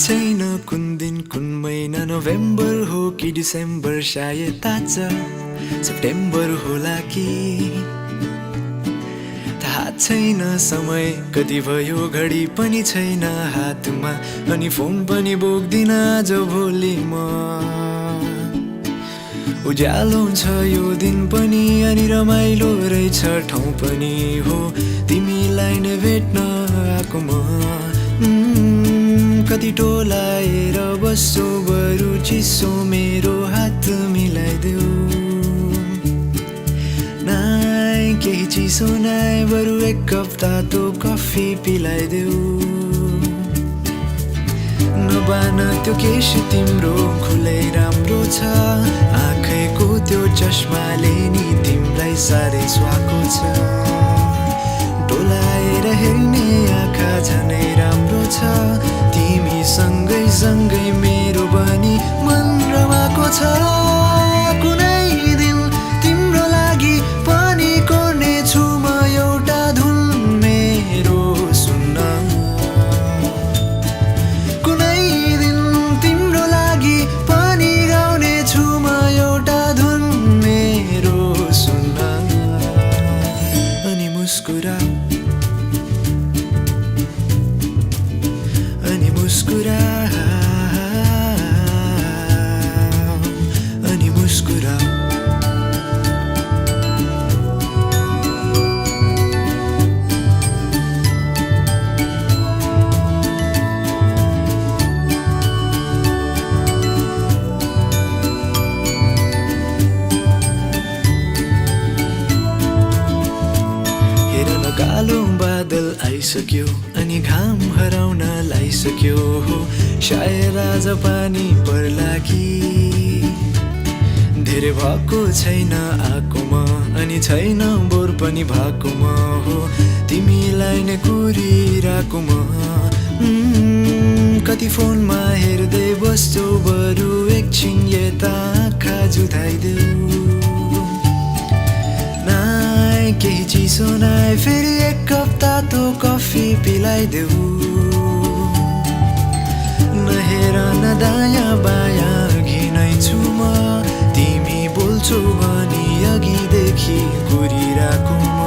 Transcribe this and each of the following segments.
छैन कुन दिन कुन महिना नोभेम्बर हो कि डिसेम्बर सायद ताज सेप्टेम्बर होला कि थाहा छैन समय कति भयो घडी पनि छैन हातमा अनि फोन पनि बोक्दिन आज भोलि म उज्यालो छ यो दिन पनि अनि रमाइलो रहेछ ठाउँ पनि हो तिमीलाई नै भेट्न आएको म कति टोलाएर बस्छौ बरु चिसो मेरो हात मिलाइदेऊ नाइ केही चिसो नाइ बरु एक कप तातो कफी पिलाइदेऊ नबान त्यो केश तिम्रो खुलै राम्रो छ आँखैको त्यो चस्माले नि तिमीलाई साह्रै सुहाएको छ डोलाएर हेर्ने आँखा झनै राम्रो छ तिमी सँगै सँगै मेरो पनि मन रमाएको छ कुनै दिन तिम्रो लागि पनि कोर्ने छु म एउटा धुन मेरो सुन्न कुनै दिन तिम्रो लागि पनि गाउने छु म एउटा धुन मेरो सुन्न अनि मुस्कुरा अनि मुस्कुरा हेर न कालो बादल आइसक्यो अनि घाम हराउन लागिसक्यो हो सायद आज पानी पर्ला कि धेरै भएको छैन आएकोमा अनि छैन बोर पनि भएकोमा हो तिमीलाई नै कुरिरहेकोमा कति फोनमा हेर्दै बस्छौ बरु एकछिन यता आँखा जुधाइदेऊ नाइ केही चिसो नाइ फेरि एक कप तातो कफी पिलाइदेऊ नहेर न दायाँ बायाँ घिनै छु म तिमी बोल्छौ भनी अघिदेखि कुरिरहेको म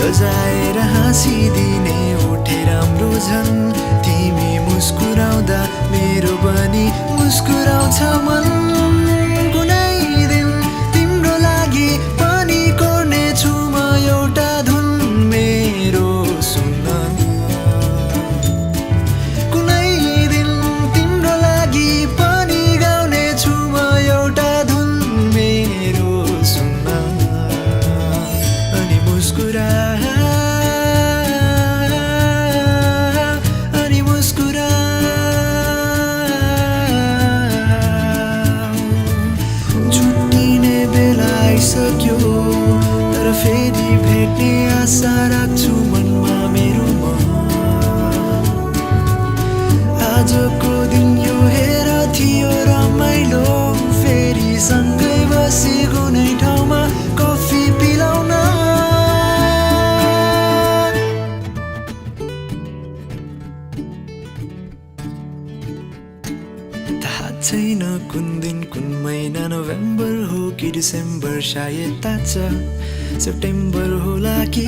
लजाएर हाँसिदिने उठे राम्रो झन् तिमी मुस्कुराउँदा मेरो पनि मुस्कुराउँछ मन कुनै दिन तिम्रो लागि पनि कोर्ने छु म एउटा धुन मेरो सुन्न कुनै दिन तिम्रो लागि पनि गाउने छु म एउटा धुन मेरो सुन्न अनि मुस्कुरा अनि मुस्कुरा छुट्टिने बेला आइसक्यो तर फेरि भेट्ने आशा राख्छु मनमा मेरो म आजको दिन यो हेर थियो रमाइलो फेरि सँगै बसी कुनै ठाउँमा कफी पिलाउन थाहा छैन कुन दिन कुन महिना नोभेम्बर हो कि डिसेम्बर सायद ताज सेप्टेम्बर होला कि